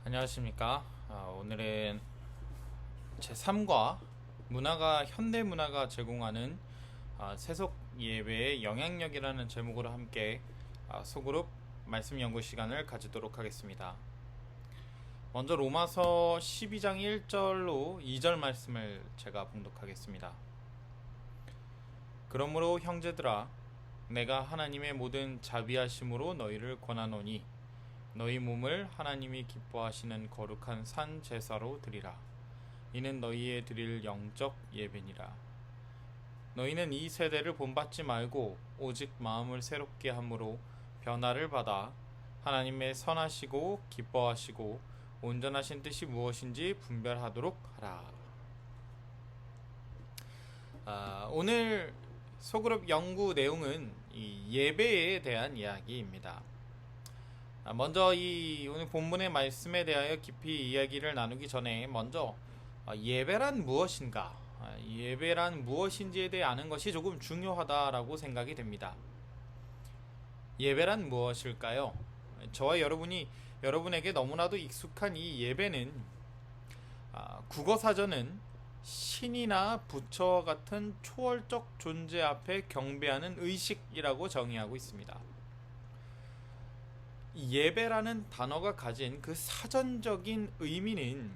안녕하십니까. 오늘은 제3과 문화가 현대 문화가 제공하는 세속 예배의 영향력이라는 제목으로 함께 소그룹 말씀 연구 시간을 가지도록 하겠습니다. 먼저 로마서 12장 1절로 2절 말씀을 제가 봉독하겠습니다. 그러므로 형제들아, 내가 하나님의 모든 자비하심으로 너희를 권하노니 너희 몸을 하나님이 기뻐하시는 거룩한 산 제사로 드리라. 이는 너희의 드릴 영적 예배니라. 너희는 이 세대를 본받지 말고 오직 마음을 새롭게 함으로 변화를 받아 하나님의 선하시고 기뻐하시고 온전하신 뜻이 무엇인지 분별하도록 하라. 오늘 소그룹 연구 내용은 이 예배에 대한 이야기입니다. 먼저 이 오늘 본문의 말씀에 대하여 깊이 이야기를 나누기 전에 먼저 예배란 무엇인가, 예배란 무엇인지에 대해 아는 것이 조금 중요하다라고 생각이 됩니다. 예배란 무엇일까요? 저와 여러분에게 너무나도 익숙한 이 예배는 국어사전은 신이나 부처와 같은 초월적 존재 앞에 경배하는 의식이라고 정의하고 있습니다. 예배라는 단어가 가진 그 사전적인 의미는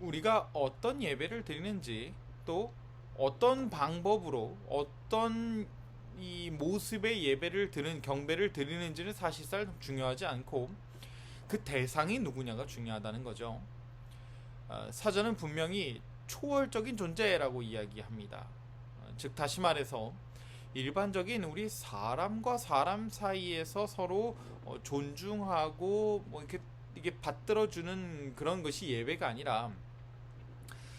우리가 어떤 예배를 드리는지, 또 어떤 방법으로 어떤 이 모습의 예배를 드리는 경배를 드리는지는 사실상 중요하지 않고 그 대상이 누구냐가 중요하다는 거죠. 사전은 분명히 초월적인 존재라고 이야기합니다. 즉 다시 말해서 일반적인 우리 사람과 사람 사이에서 서로 존중하고 뭐 이게 받들어주는 그런 것이 예배가 아니라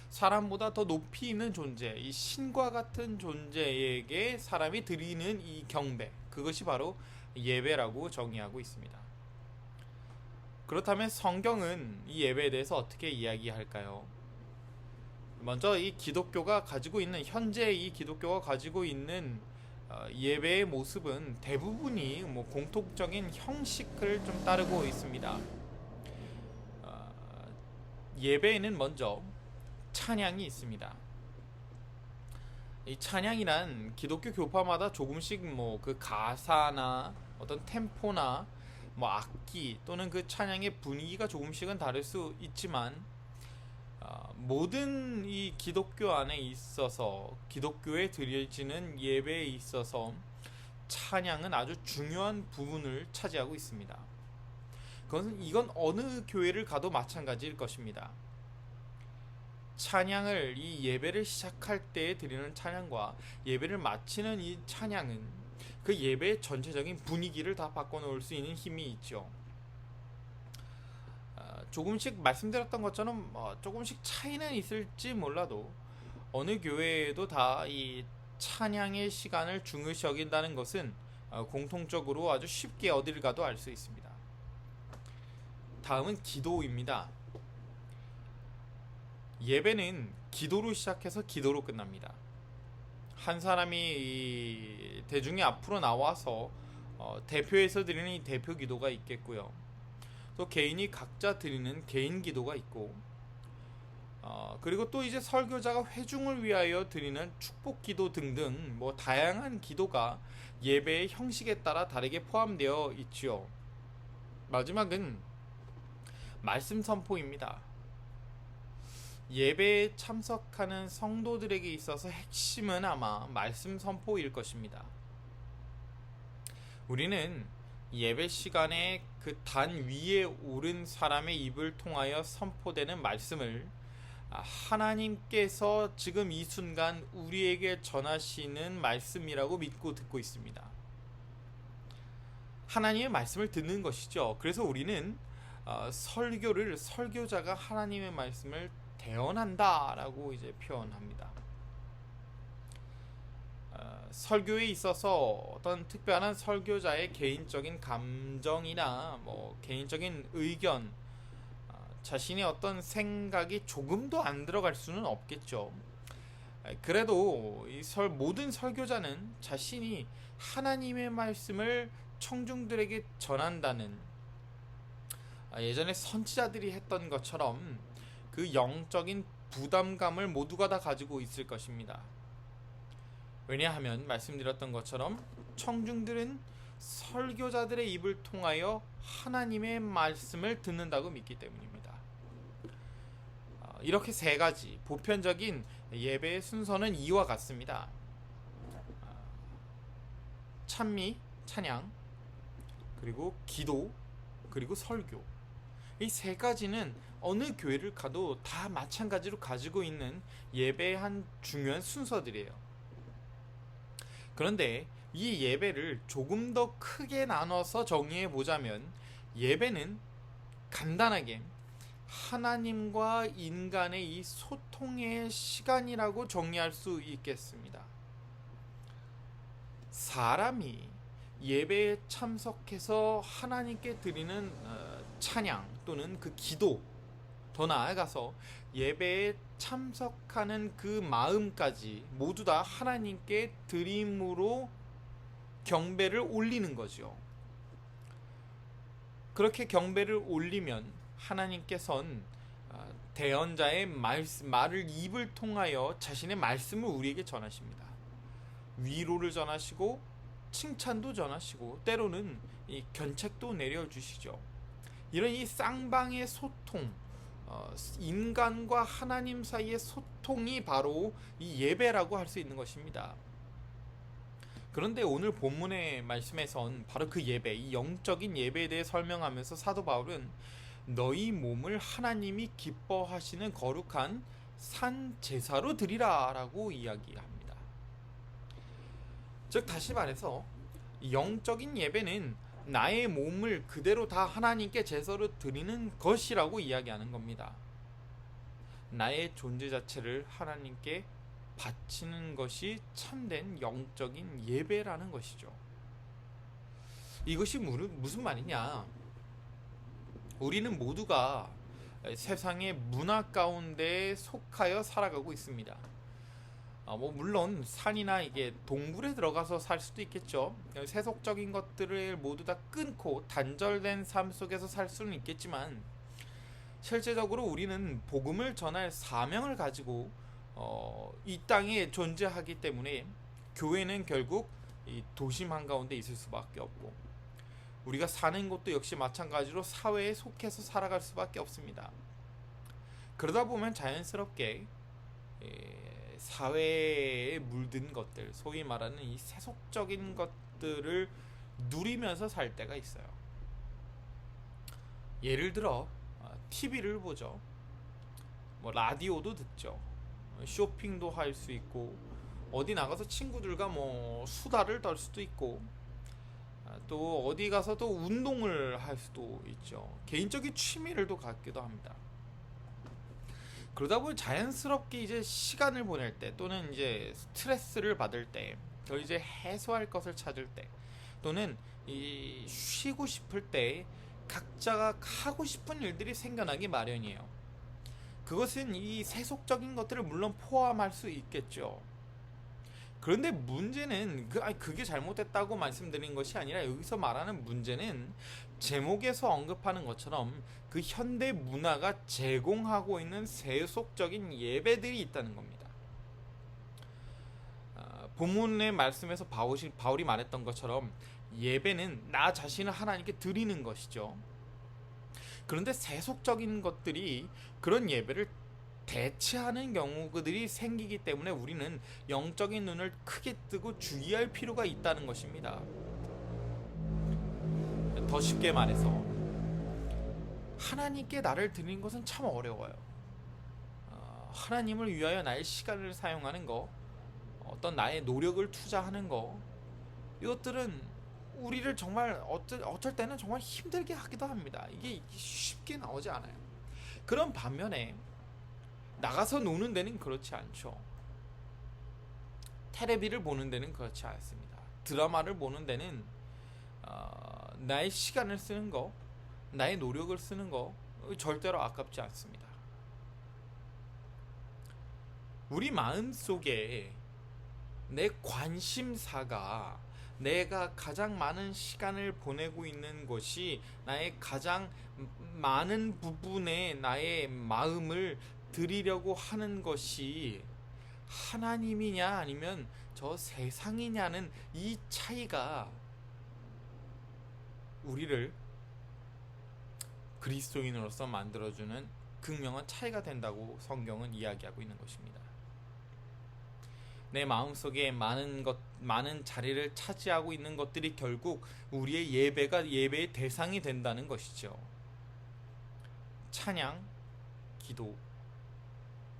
사람보다 더 높이 있는 존재, 이 신과 같은 존재에게 사람이 드리는 이 경배, 그것이 바로 예배라고 정의하고 있습니다. 그렇다면 성경은 이 예배에 대해서 어떻게 이야기할까요? 먼저 이 기독교가 가지고 있는, 현재 이 기독교가 가지고 있는 예배의 모습은 대부분이 공통적인 형식을 좀 따르고 있습니다. 예배에는 먼저 찬양이 있습니다. 이 찬양이란 기독교 교파마다 조금씩 그 가사나 어떤 템포나 악기 또는 그 찬양의 분위기가 조금씩은 다를 수 있지만 모든 이 기독교 안에 있어서, 기독교에 드려지는 예배에 있어서 찬양은 아주 중요한 부분을 차지하고 있습니다. 이건 어느 교회를 가도 마찬가지일 것입니다. 찬양을, 이 예배를 시작할 때 드리는 찬양과 예배를 마치는 이 찬양은 그 예배의 전체적인 분위기를 다 바꿔놓을 수 있는 힘이 있죠. 조금씩 말씀드렸던 것처럼 조금씩 차이는 있을지 몰라도 어느 교회에도 다 이 찬양의 시간을 중요시 여긴다는 것은 공통적으로 아주 쉽게 어딜 가도 알 수 있습니다. 다음은 기도입니다. 예배는 기도로 시작해서 기도로 끝납니다. 한 사람이 이 대중의 앞으로 나와서 대표해서 드리는 이 대표 기도가 있겠고요. 또 개인이 각자 드리는 개인 기도가 있고, 그리고 또 이제 설교자가 회중을 위하여 드리는 축복 기도 등등 다양한 기도가 예배의 형식에 따라 다르게 포함되어 있지요. 마지막은 말씀 선포입니다. 예배에 참석하는 성도들에게 있어서 핵심은 아마 말씀 선포일 것입니다. 우리는 예배 시간에 그 단 위에 오른 사람의 입을 통하여 선포되는 말씀을 하나님께서 지금 이 순간 우리에게 전하시는 말씀이라고 믿고 듣고 있습니다. 하나님의 말씀을 듣는 것이죠. 그래서 우리는 설교자가 하나님의 말씀을 대언한다라고 이제 표현합니다. 설교에 있어서 어떤 특별한 설교자의 개인적인 감정이나 개인적인 의견, 자신의 어떤 생각이 조금도 안 들어갈 수는 없겠죠. 그래도 모든 설교자는 자신이 하나님의 말씀을 청중들에게 전한다는 예전에 선지자들이 했던 것처럼 그 영적인 부담감을 모두가 다 가지고 있을 것입니다. 왜냐하면 말씀드렸던 것처럼 청중들은 설교자들의 입을 통하여 하나님의 말씀을 듣는다고 믿기 때문입니다. 이렇게 세 가지 보편적인 예배의 순서는 이와 같습니다. 찬미, 찬양, 그리고 기도, 그리고 설교. 이 세 가지는 어느 교회를 가도 다 마찬가지로 가지고 있는 예배의 한 중요한 순서들이에요. 그런데 이 예배를 조금 더 크게 나눠서 정의해 보자면 예배는 간단하게 하나님과 인간의 이 소통의 시간이라고 정의할 수 있겠습니다. 사람이 예배에 참석해서 하나님께 드리는 찬양 또는 그 기도, 더 나아가서 예배에 참석하는 그 마음까지 모두 다 하나님께 드림으로 경배를 올리는 거죠. 그렇게 경배를 올리면 하나님께서는 대언자의 말을 입을 통하여 자신의 말씀을 우리에게 전하십니다. 위로를 전하시고 칭찬도 전하시고 때로는 이 견책도 내려주시죠. 이런 이 쌍방의 소통, 인간과 하나님 사이의 소통이 바로 이 예배라고 할 수 있는 것입니다. 그런데 오늘 본문의 말씀에선 바로 그 예배, 이 영적인 예배에 대해 설명하면서 사도 바울은 너희 몸을 하나님이 기뻐하시는 거룩한 산 제사로 드리라 라고 이야기합니다. 즉 다시 말해서 영적인 예배는 나의 몸을 그대로 다 하나님께 제사로 드리는 것이라고 이야기하는 겁니다. 나의 존재 자체를 하나님께 바치는 것이 참된 영적인 예배라는 것이죠. 이것이 무슨 말이냐? 우리는 모두가 세상의 문화 가운데 속하여 살아가고 있습니다. 물론 산이나 이게 동굴에 들어가서 살 수도 있겠죠. 세속적인 것들을 모두 다 끊고 단절된 삶 속에서 살 수는 있겠지만 실제적으로 우리는 복음을 전할 사명을 가지고 이 땅에 존재하기 때문에 교회는 결국 이 도심 한가운데 있을 수밖에 없고 우리가 사는 곳도 역시 마찬가지로 사회에 속해서 살아갈 수밖에 없습니다. 그러다 보면 자연스럽게 사회에 물든 것들, 소위 말하는 이 세속적인 것들을 누리면서 살 때가 있어요. 예를 들어 TV를 보죠. 라디오도 듣죠. 쇼핑도 할 수 있고 어디 나가서 친구들과 수다를 떨 수도 있고 또 어디 가서 또 운동을 할 수도 있죠. 개인적인 취미를 또 갖기도 합니다. 그러다 보니 자연스럽게 이제 시간을 보낼 때 또는 이제 스트레스를 받을 때, 그걸 이제 해소할 것을 찾을 때, 또는 이 쉬고 싶을 때 각자가 하고 싶은 일들이 생겨나기 마련이에요. 그것은 이 세속적인 것들을 물론 포함할 수 있겠죠. 그런데 문제는 그게 잘못됐다고 말씀드린 것이 아니라 여기서 말하는 문제는 제목에서 언급하는 것처럼 그 현대 문화가 제공하고 있는 세속적인 예배들이 있다는 겁니다. 본문의 말씀에서 바울이 말했던 것처럼 예배는 나 자신을 하나님께 드리는 것이죠. 그런데 세속적인 것들이 그런 예배를 대체하는 경우들이 생기기 때문에 우리는 영적인 눈을 크게 뜨고 주의할 필요가 있다는 것입니다. 더 쉽게 말해서 하나님께 나를 드리는 것은 참 어려워요. 하나님을 위하여 나의 시간을 사용하는 거, 어떤 나의 노력을 투자하는 거, 이것들은 우리를 정말 어쩔 때는 정말 힘들게 하기도 합니다. 이게 쉽게 나오지 않아요. 그런 반면에 나가서 노는 데는 그렇지 않죠. 테레비를 보는 데는 그렇지 않습니다. 드라마를 보는 데는 나의 시간을 쓰는 거, 나의 노력을 쓰는 거 절대로 아깝지 않습니다. 우리 마음속에 내 관심사가 내가 가장 많은 시간을 보내고 있는 것이 나의 가장 많은 부분에 나의 마음을 드리려고 하는 것이 하나님이냐 아니면 저 세상이냐는 이 차이가 우리를 그리스도인으로서 만들어주는 극명한 차이가 된다고 성경은 이야기하고 있는 것입니다. 내 마음속에 많은 자리를 차지하고 있는 것들이 결국 우리의 예배의 대상이 된다는 것이죠. 찬양, 기도,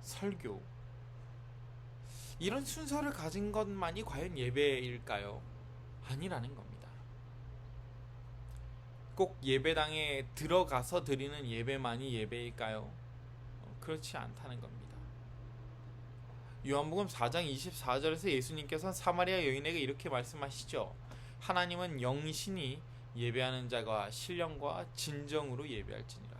설교, 이런 순서를 가진 것만이 과연 예배일까요? 아니라는 겁니다. 꼭 예배당에 들어가서 드리는 예배만이 예배일까요? 그렇지 않다는 겁니다. 요한복음 4장 24절에서 예수님께서 사마리아 여인에게 이렇게 말씀하시죠. 하나님은 영신이 예배하는 자가 신령과 진정으로 예배할지니라.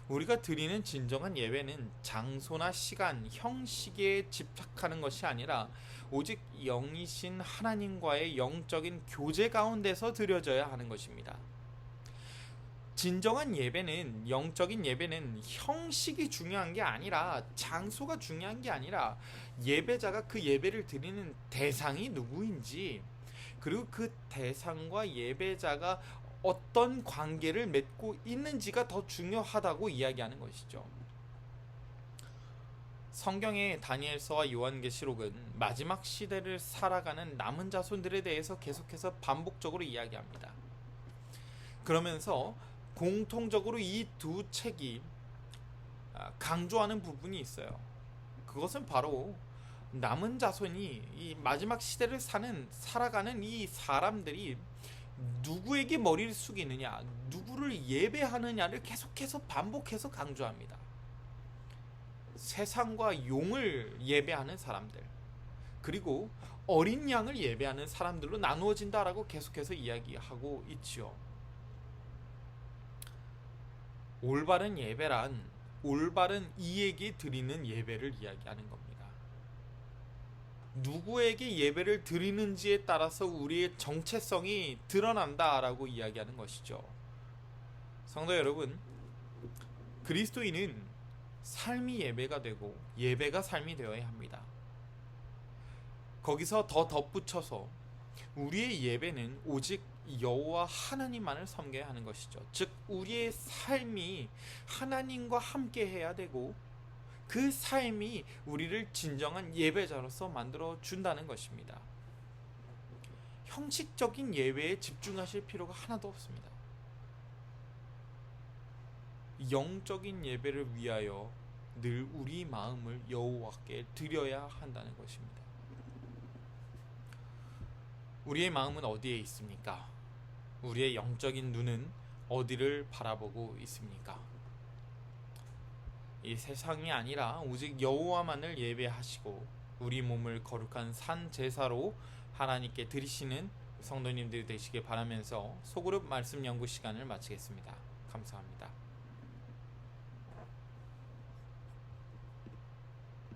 우리가 드리는 진정한 예배는 장소나 시간, 형식에 집착하는 것이 아니라 오직 영이신 하나님과의 영적인 교제 가운데서 드려져야 하는 것입니다. 진정한 예배는, 영적인 예배는 형식이 중요한 게 아니라, 장소가 중요한 게 아니라 예배자가 그 예배를 드리는 대상이 누구인지, 그리고 그 대상과 예배자가 어떤 관계를 맺고 있는지가 더 중요하다고 이야기하는 것이죠. 성경의 다니엘서와 요한계시록은 마지막 시대를 살아가는 남은 자손들에 대해서 계속해서 반복적으로 이야기합니다. 그러면서 공통적으로 이 두 책이 강조하는 부분이 있어요. 그것은 바로 남은 자손이 이 마지막 시대를 살아가는 이 사람들이 누구에게 머리를 숙이느냐, 누구를 예배하느냐를 계속해서 반복해서 강조합니다. 세상과 용을 예배하는 사람들, 그리고 어린 양을 예배하는 사람들로 나누어진다라고 계속해서 이야기하고 있지요. 올바른 예배란 올바른 이에게 드리는 예배를 이야기하는 겁니다. 누구에게 예배를 드리는지에 따라서 우리의 정체성이 드러난다라고 이야기하는 것이죠. 성도 여러분, 그리스도인은 삶이 예배가 되고 예배가 삶이 되어야 합니다. 거기서 더 덧붙여서 우리의 예배는 오직 여호와 하나님만을 섬겨야 하는 것이죠. 즉 우리의 삶이 하나님과 함께 해야 되고 그 삶이 우리를 진정한 예배자로서 만들어 준다는 것입니다. 형식적인 예배에 집중하실 필요가 하나도 없습니다. 영적인 예배를 위하여 늘 우리 마음을 여호와께 드려야 한다는 것입니다. 우리의 마음은 어디에 있습니까? 우리의 영적인 눈은 어디를 바라보고 있습니까? 이 세상이 아니라 오직 여호와만을 예배하시고 우리 몸을 거룩한 산 제사로 하나님께 드리시는 성도님들이 되시길 바라면서 소그룹 말씀 연구 시간을 마치겠습니다. 감사합니다.